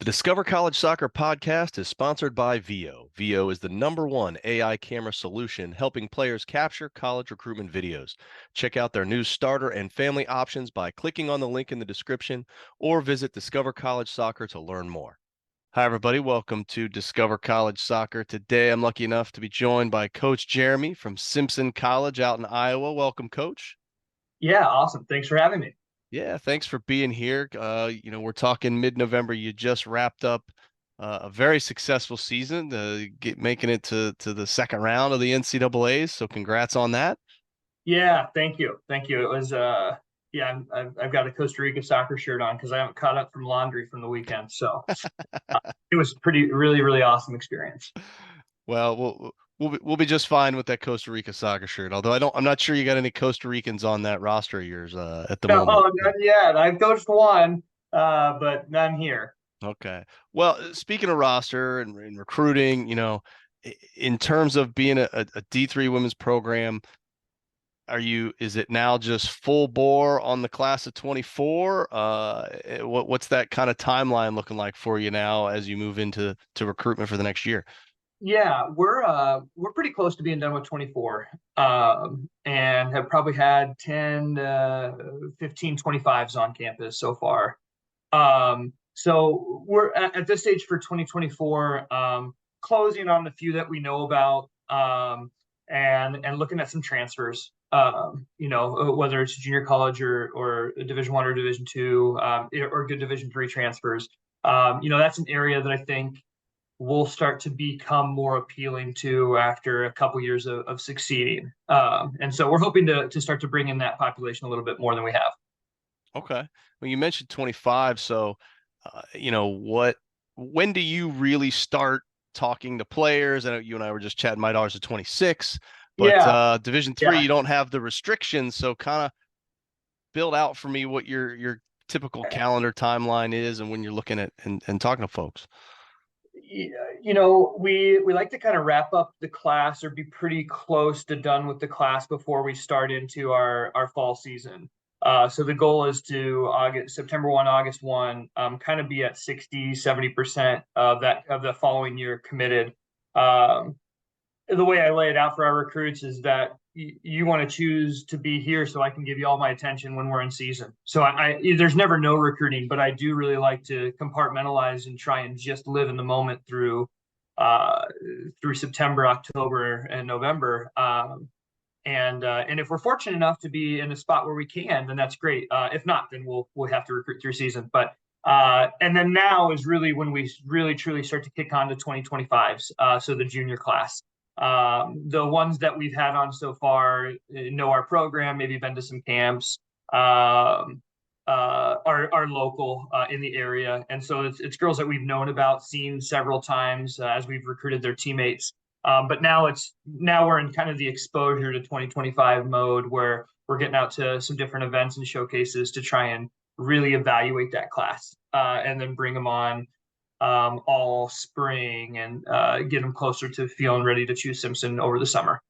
The Discover College Soccer podcast is sponsored by VIO. VIO is the #1 AI camera solution helping players capture college recruitment videos. Check out their new starter and family options by clicking on the link in the description or visit Discover College Soccer to learn more. Hi, everybody. Welcome to Discover College Soccer. Today, I'm lucky enough to be joined by Coach Jeremy from Simpson College out in Iowa. Welcome, Coach. Yeah, awesome. Thanks for having me. Yeah, thanks for being here. We're talking mid-November. You just wrapped up a very successful season, making it to the second round of the NCAAs. So congrats on that. Yeah, thank you. Thank you. It was yeah, I've got a Costa Rica soccer shirt on because I haven't caught up from laundry from the weekend. So it was really awesome experience. Well, we'll be just fine with that Costa Rica soccer shirt. Although I'm not sure you got any Costa Ricans on that roster of yours at the No, moment. none yet. I've coached one, but none here. Okay. Well, speaking of roster and recruiting, in terms of being a D3 women's program, is it now just full bore on the class of 24? What's that kind of timeline looking like for you now as you move into recruitment for the next year? Yeah, we're pretty close to being done with 24, and have probably had 10 15 25s on campus so far. So we're at this stage for 2024, closing on the few that we know about, and looking at some transfers. Whether it's junior college or Division 1 or Division 2, or good Division 3 transfers. That's an area that I think will start to become more appealing to after a couple years of succeeding. And so we're hoping to start to bring in that population a little bit more than we have. Okay. Well, you mentioned 25, so when do you really start talking to players? I know you and I were just chatting. My daughter's at 26, but Yeah, Division 3, yeah. you don't have the restrictions, so kind of build out for me what your typical calendar timeline is and when you're looking at and talking to folks. We like to kind of wrap up the class or be pretty close to done with the class before we start into our fall season. So the goal is to September 1, August 1, kind of be at 60-70% of the following year committed. Um, the way I lay it out for our recruits is that you want to choose to be here so I can give you all my attention when we're in season. So there's never no recruiting, but I do really like to compartmentalize and try and just live in the moment through September, October, and November. And if we're fortunate enough to be in a spot where we can, then that's great. If not, then we'll have to recruit through season. But and then now is really when we really truly start to kick on to 2025s. So the junior class. The ones that we've had on so far know our program, maybe been to some camps, are local in the area, and so it's girls that we've known about, seen several times as we've recruited their teammates. But now we're in kind of the exposure to 2025 mode where we're getting out to some different events and showcases to try and really evaluate that class, and then bring them on all spring and get them closer to feeling ready to choose Simpson over the summer.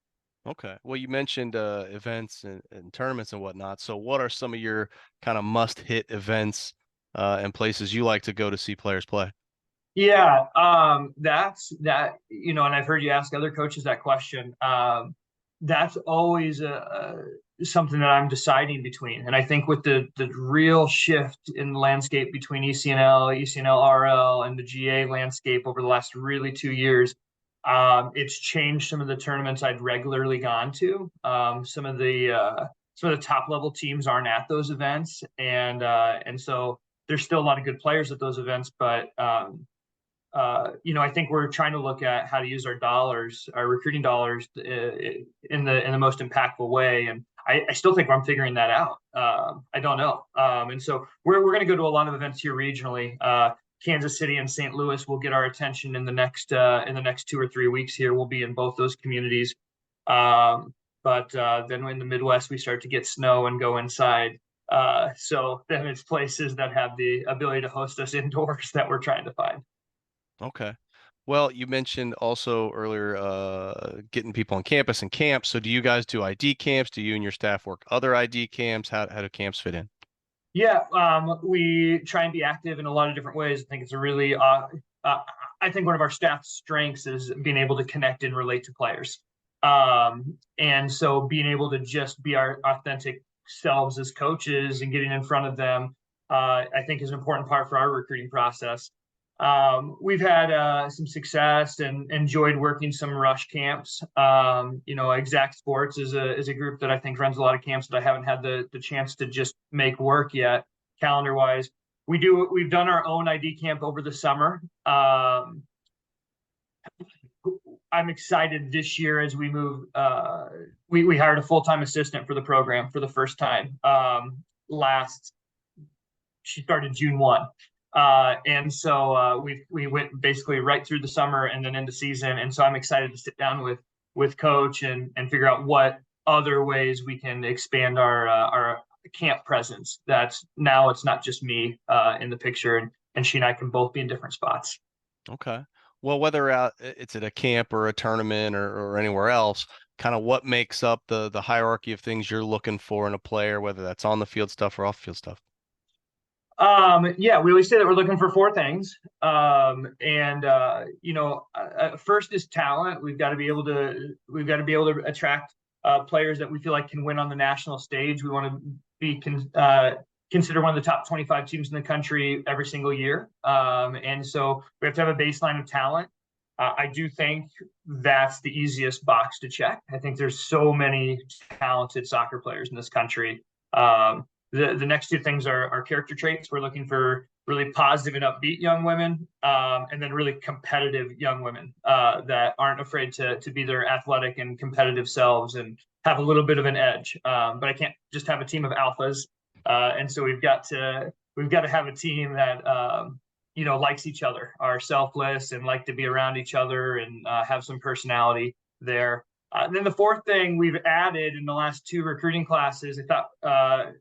Okay. Well, you mentioned events and tournaments and whatnot. So what are some of your kind of must-hit events and places you like to go to see players play? Yeah, that's that, and I've heard you ask other coaches that question. That's always something that I'm deciding between. And I think with the real shift in the landscape between ECNL, ECNL RL, and the GA landscape over the last really 2 years, it's changed some of the tournaments I'd regularly gone to. Some of the top level teams aren't at those events, and so there's still a lot of good players at those events, but I think we're trying to look at how to use our dollars, our recruiting dollars, in the most impactful way. And I still think I'm figuring that out. I don't know. And so we're going to go to a lot of events here regionally. Kansas City and St. Louis will get our attention in the next 2 or 3 weeks. Here we'll be in both those communities. But then in the Midwest we start to get snow and go inside. So then it's places that have the ability to host us indoors that we're trying to find. Okay. Well, you mentioned also earlier getting people on campus and camps. So do you guys do ID camps? Do you and your staff work other ID camps? How do camps fit in? Yeah, we try and be active in a lot of different ways. I think it's a really, I think one of our staff's strengths is being able to connect and relate to players. And so being able to just be our authentic selves as coaches and getting in front of them, I think is an important part for our recruiting process. We've had some success and enjoyed working some rush camps. Exact Sports is a group that I think runs a lot of camps that I haven't had the chance to just make work yet, calendar wise. We've done our own ID camp over the summer. I'm excited this year as we move. We hired a full-time assistant for the program for the first time. She started June 1. And so we went basically right through the summer and then into season. And so I'm excited to sit down with coach and figure out what other ways we can expand our camp presence. Now it's not just me in the picture, and she and I can both be in different spots. Okay. Well, whether it's at a camp or a tournament or anywhere else, kind of what makes up the hierarchy of things you're looking for in a player, whether that's on the field stuff or off field stuff. Yeah, we always say that we're looking for four things. First is talent. We've got to be able to attract players that we feel like can win on the national stage. We want to be considered one of the top 25 teams in the country every single year. And so we have to have a baseline of talent. I do think that's the easiest box to check. I think there's so many talented soccer players in this country. The next two things are character traits. We're looking for really positive and upbeat young women, and then really competitive young women that aren't afraid to be their athletic and competitive selves and have a little bit of an edge. But I can't just have a team of alphas, and so we've got to have a team that likes each other, are selfless, and like to be around each other and have some personality there. Then the fourth thing we've added in the last two recruiting classes, I thought,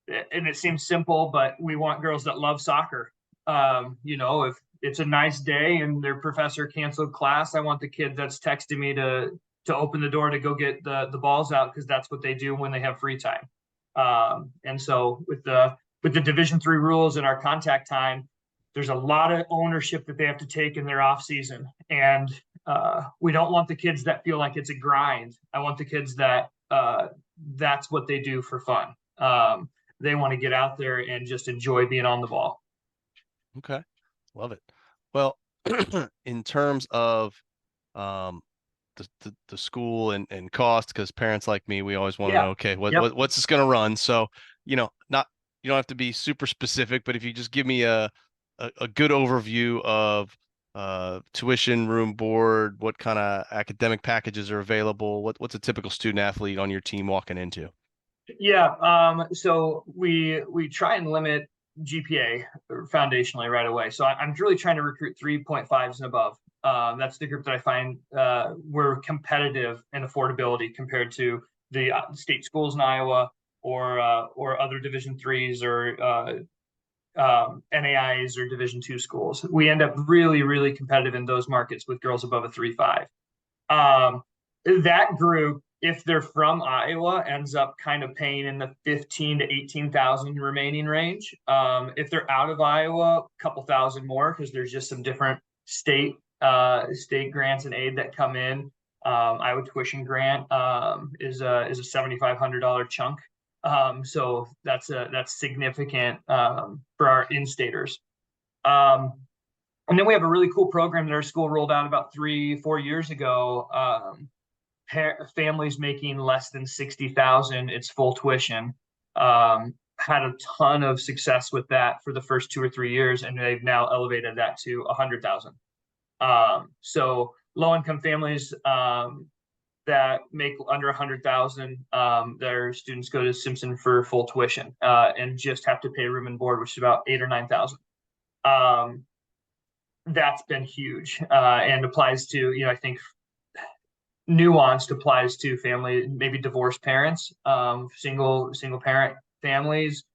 and it seems simple, but we want girls that love soccer. If it's a nice day and their professor canceled class, I want the kid that's texting me to open the door to go get the balls out, because that's what they do when they have free time. And so with the Division III rules and our contact time, there's a lot of ownership that they have to take in their off season, and we don't want the kids that feel like it's a grind. I want the kids that that's what they do for fun. They want to get out there and just enjoy being on the ball. Okay. Love it. Well, in terms of um, the school and cost, because parents like me, we always want to Yeah. know, okay, Yep. what's this going to run? So, not you don't have to be super specific, but if you just give me a good overview of tuition, room, board, what kind of academic packages are available, what's a typical student athlete on your team walking into? Yeah. So we try and limit GPA foundationally right away. So I'm really trying to recruit 3.5s and above. That's the group that I find we're competitive in affordability compared to the state schools in Iowa or other Division IIIs or NAIs or Division II schools. We end up really, really competitive in those markets with girls above a 3.5. That group, if they're from Iowa, ends up kind of paying in the 15 to 18,000 remaining range. If they're out of Iowa, a couple thousand more, because there's just some different state grants and aid that come in. Iowa tuition grant is a $7,500 chunk. So that's significant for our in-staters. And then we have a really cool program that our school rolled out about 3-4 years ago. Families making less than 60,000, it's full tuition. Had a ton of success with that for the first 2 or 3 years, and they've now elevated that to 100,000. So low-income families that make under 100,000, their students go to Simpson for full tuition and just have to pay room and board, which is about 8,000 or 9,000. That's been huge and applies to, I think nuanced applies to family, maybe divorced parents, single parent families,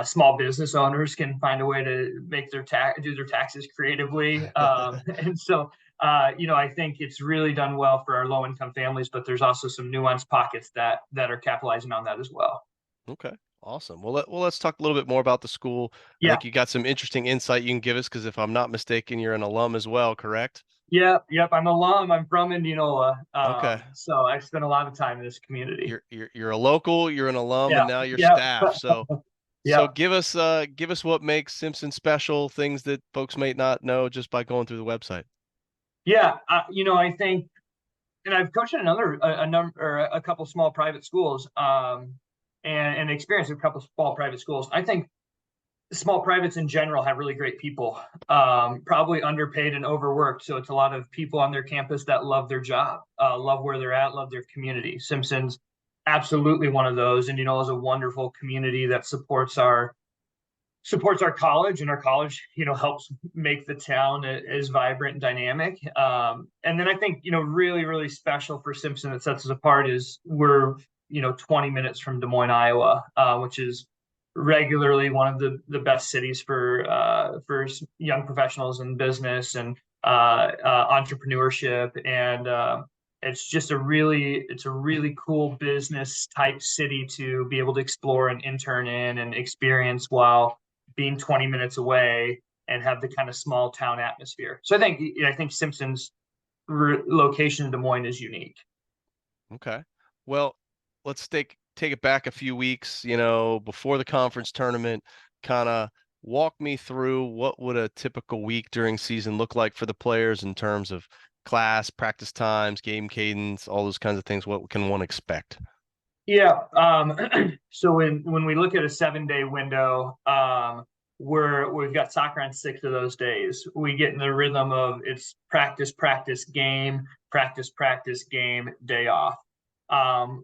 small business owners can find a way to make do their taxes creatively. And so, I think it's really done well for our low income families, but there's also some nuanced pockets that are capitalizing on that as well. Okay. Awesome. Let's talk a little bit more about the school. I Yeah. think you got some interesting insight you can give us because if I'm not mistaken, you're an alum as well, correct? Yep. I'm alum. I'm from Indianola. Okay. So I spent a lot of time in this community. You're a local, you're an alum, and Yeah. now you're Yep. staff. So Yep. give us what makes Simpson special, things that folks may not know just by going through the website. Yeah. I think, and I've coached in a number or a couple small private schools, and experienced a couple small private schools. I think small privates in general have really great people, probably underpaid and overworked. So it's a lot of people on their campus that love their job, love where they're at, love their community. Simpson's absolutely one of those, and is a wonderful community that supports our college, and our college helps make the town as vibrant and dynamic. And then I think really really special for Simpson that sets us apart is we're 20 minutes from Des Moines, Iowa, which is regularly one of the best cities for young professionals in business and entrepreneurship. And it's a really cool business type city to be able to explore and intern in and experience while being 20 minutes away and have the kind of small town atmosphere. So I think Simpson's location in Des Moines is unique. Okay. Well, let's take it back a few weeks, before the conference tournament, kind of walk me through what would a typical week during season look like for the players in terms of class, practice times, game cadence, all those kinds of things. What can one expect? Yeah. So when we look at a 7 day window, we've got soccer on 6 of those days. We get in the rhythm of it's practice, practice, game, day off. Um,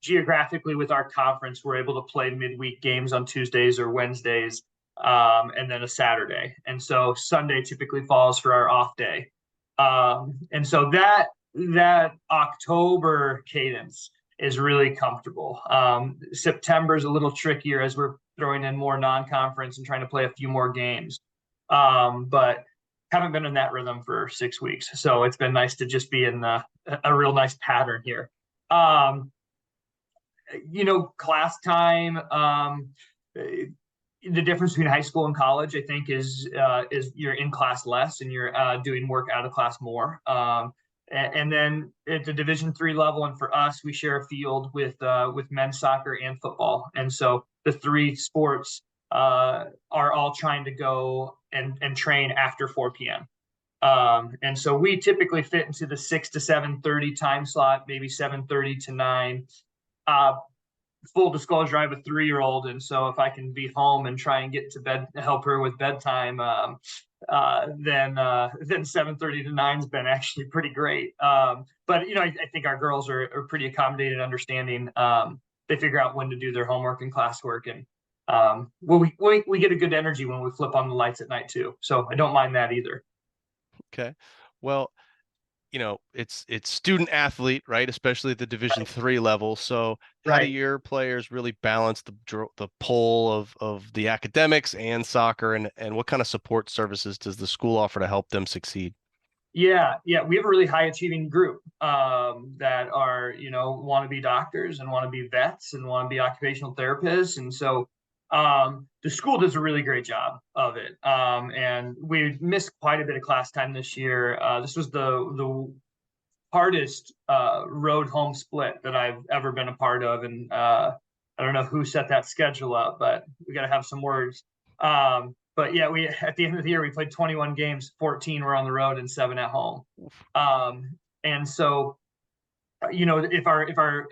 Geographically, with our conference, we're able to play midweek games on Tuesdays or Wednesdays, and then a Saturday. And so Sunday typically falls for our off day. And so that October cadence is really comfortable. September is a little trickier as we're throwing in more non-conference and trying to play a few more games. But haven't been in that rhythm for 6 weeks, so it's been nice to just be in a real nice pattern here. Um, Class time. The difference between high school and college, I think, is you're in class less and you're doing work out of class more. And then at the Division III level, and for us, we share a field with men's soccer and football, and so the three sports are all trying to go and train after 4 p.m. And so we typically fit into the 6 to 7:30 time slot, maybe 7:30 to 9. Uh, Full disclosure, I have a 3-year-old, and so if I can be home and try and get to bed, help her with bedtime, then 7:30 to 9's been actually pretty great. But I think our girls are pretty accommodating and understanding. They figure out when to do their homework and classwork, and we get a good energy when we flip on the lights at night too. So I don't mind that either. Okay. Well, it's student athlete, right? Especially at the Division III level. So how do Right. your players really balance the pull of the academics and soccer, and what kind of support services does the school offer to help them succeed? Yeah. We have a really high achieving group that are, want to be doctors and want to be vets and want to be occupational therapists. And so the school does a really great job of it. And we missed quite a bit of class time this year. This was the hardest road home split that I've ever been a part of. And I don't know who set that schedule up, but we got to have some words. But yeah, we at the end of the year we played 21 games, 14 were on the road and 7 at home. And so if our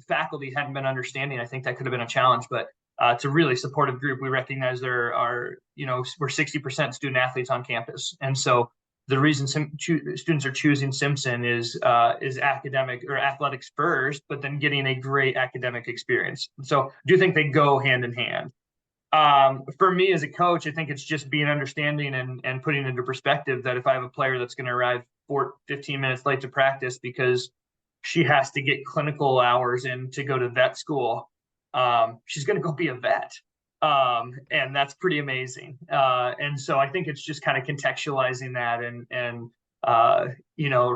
faculty hadn't been understanding, I think that could have been a challenge. But it's a really supportive group. We recognize there are we're 60% student athletes on campus, and so the reason students are choosing Simpson is academic or athletics first, but then getting a great academic experience. So I do think they go hand in hand. For me as a coach, I think it's just being understanding and putting into perspective that if I have a player that's going to arrive 15 minutes late to practice because she has to get clinical hours in to go to vet school, she's going to go be a vet. And that's pretty amazing. And so I think it's just kind of contextualizing that and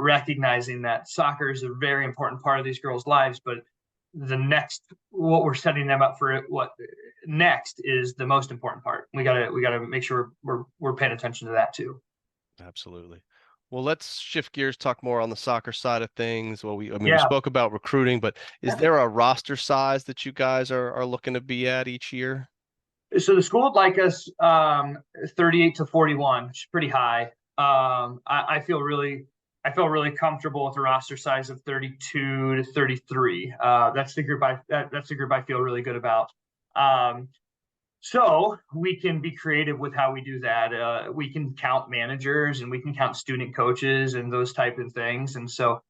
recognizing that soccer is a very important part of these girls' lives, but the next, what we're setting them up for, what next is the most important part. We gotta make sure we're paying attention to that too. Absolutely. Well, let's shift gears, talk more on the soccer side of things. Well, I mean, we Yeah. spoke about recruiting, but is there a roster size that you guys are looking to be at each year? So the school would like us 38 to 41, which is pretty high. I feel really comfortable with a roster size of 32 to 33. That's the group I feel really good about. Um, so we can be creative with how we do that. We can count managers and we can count student coaches and those type of things. And so,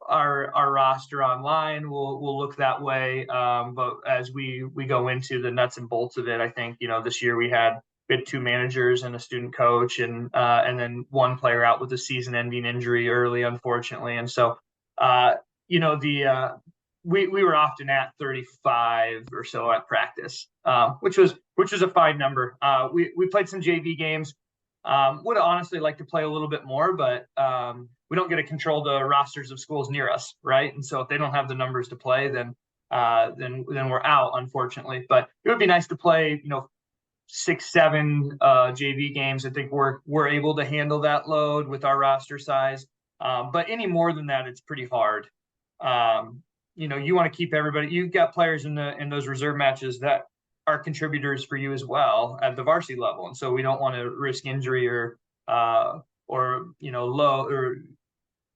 our roster online will look that way. But as we go into the nuts and bolts of it, I think this year we had two managers and a student coach, and then one player out with a season-ending injury early, unfortunately. And so, the we were often at 35 or so at practice, which was a fine number. We played some JV games. Would honestly like to play a little bit more, but we don't get to control the rosters of schools near us, right? And so if they don't have the numbers to play, then we're out, unfortunately. But it would be nice to play, 6, 7 JV games. I think we're able to handle that load with our roster size. But any more than that, it's pretty hard. You want to keep everybody. You've got players in those reserve matches that are contributors for you as well at the varsity level, and so we don't want to risk injury or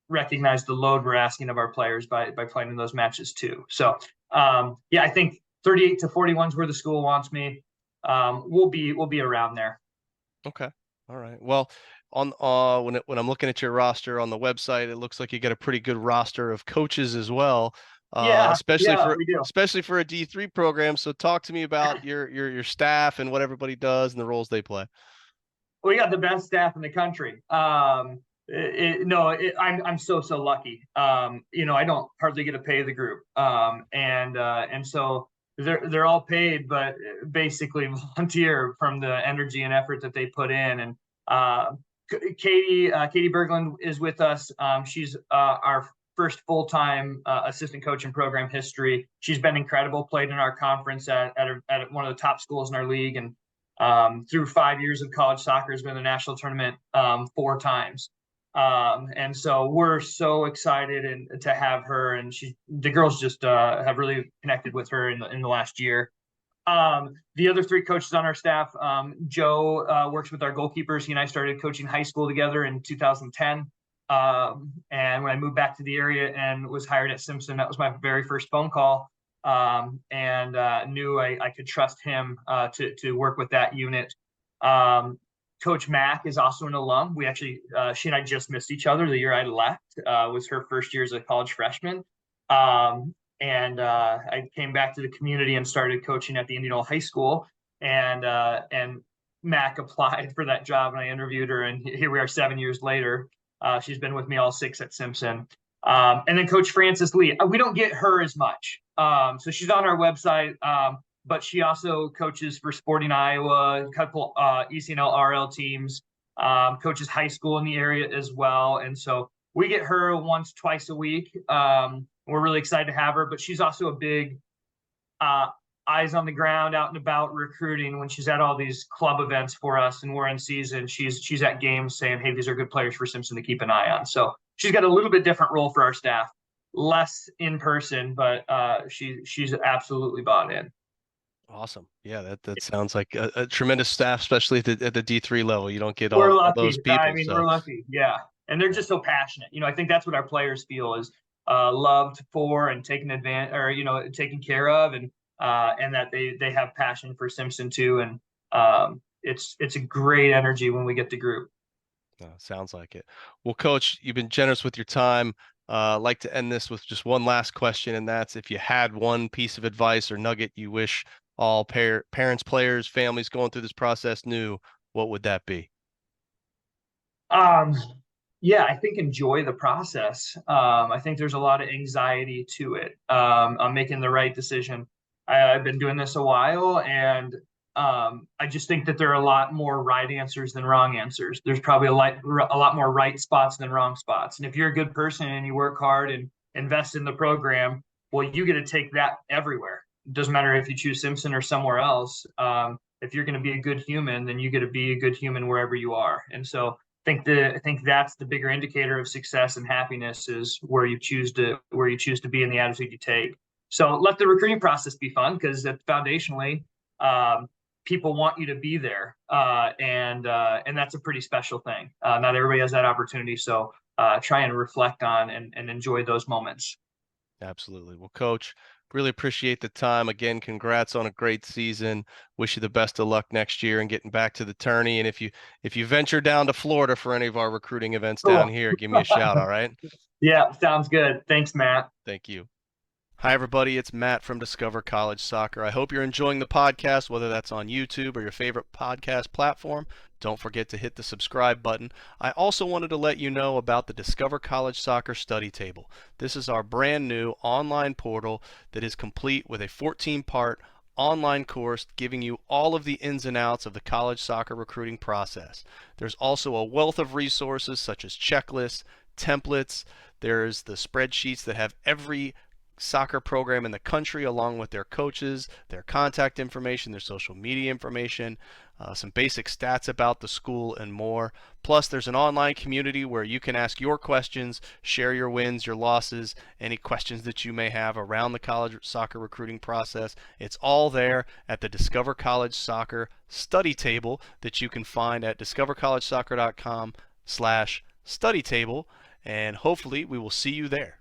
recognize the load we're asking of our players by playing in those matches too. So yeah, I think 38 to 41 is where the school wants me. We'll be around there. Okay. All right. Well, on when I'm looking at your roster on the website, it looks like you got a pretty good roster of coaches as well. Yeah, Especially yeah, for we do. a D3 program. So talk to me about your staff and what everybody does and the roles they play. We got the best staff in the country. No, I'm so lucky. I don't hardly get to pay the group, and so they're all paid, but basically volunteer from the energy and effort that they put in. And Katie Berglund is with us. She's our first full-time assistant coach in program history. She's been incredible. Played in our conference at one of the top schools in our league, and through 5 years of college soccer has been in the national tournament 4 times. And so we're so excited to have her, and the girls just have really connected with her in the last year. The other 3 coaches on our staff, Joe works with our goalkeepers. He and I started coaching high school together in 2010. And when I moved back to the area and was hired at Simpson, that was my very first phone call. And knew I could trust him to work with that unit. Coach Mack is also an alum. We actually, she and I just missed each other the year I left. Was her first year as a college freshman. And I came back to the community and started coaching at the Indianola High School. And Mac applied for that job, and I interviewed her, and here we are 7 years later. She's been with me all 6 at Simpson. And then Coach Frances Lee. We don't get her as much. So she's on our website, but she also coaches for Sporting Iowa, a couple ECNL RL teams, coaches high school in the area as well. And so we get her once, twice a week. We're really excited to have her, but she's also a big eyes on the ground, out and about recruiting. When she's at all these club events for us and we're in season, she's at games saying, hey, these are good players for Simpson to keep an eye on. So she's got a little bit different role for our staff, less in person, but she's absolutely bought in. Awesome. Yeah, that sounds like a tremendous staff, especially at the D3 level. You don't get We're all those lucky. I people. mean, So we're lucky. Yeah. And they're just so passionate. I think that's what our players feel is loved for and taken advantage or, taken care of, and that they have passion for Simpson too. And it's a great energy when we get the group. sounds like it. Well, Coach, you've been generous with your time. I'd like to end this with just one last question, and that's if you had one piece of advice or nugget you wish all parents, players, families going through this process knew, what would that be? Um, yeah, I think enjoy the process. I think there's a lot of anxiety to it. I'm making the right decision. I've been doing this a while, and I just think that there are a lot more right answers than wrong answers. There's probably a lot more right spots than wrong spots. And if you're a good person and you work hard and invest in the program. Well, you get to take that everywhere. It doesn't matter if you choose Simpson or somewhere else. If you're going to be a good human, then you get to be a good human wherever you are. And so I think that's the bigger indicator of success and happiness is where you choose to be in the attitude you take. So let the recruiting process be fun because foundationally, people want you to be there, and that's a pretty special thing. Not everybody has that opportunity, so try and reflect on and enjoy those moments. Absolutely. Well, Coach, really appreciate the time. Again, congrats on a great season. Wish you the best of luck next year and getting back to the tourney. And if you venture down to Florida for any of our recruiting events down Cool. here, give me a shout, all right? Yeah, sounds good. Thanks, Matt. Thank you. Hi, everybody. It's Matt from Discover College Soccer. I hope you're enjoying the podcast, whether that's on YouTube or your favorite podcast platform. Don't forget to hit the subscribe button. I also wanted to let you know about the Discover College Soccer Study Table. This is our brand new online portal that is complete with a 14-part online course giving you all of the ins and outs of the college soccer recruiting process. There's also a wealth of resources such as checklists, templates. There's the spreadsheets that have every soccer program in the country along with their coaches, their contact information, their social media information, some basic stats about the school, and more. Plus, there's an online community where you can ask your questions, share your wins, your losses, any questions that you may have around the college soccer recruiting process. It's all there at the Discover College Soccer study table that you can find at discovercollegesoccer.com/study table, and hopefully we will see you there.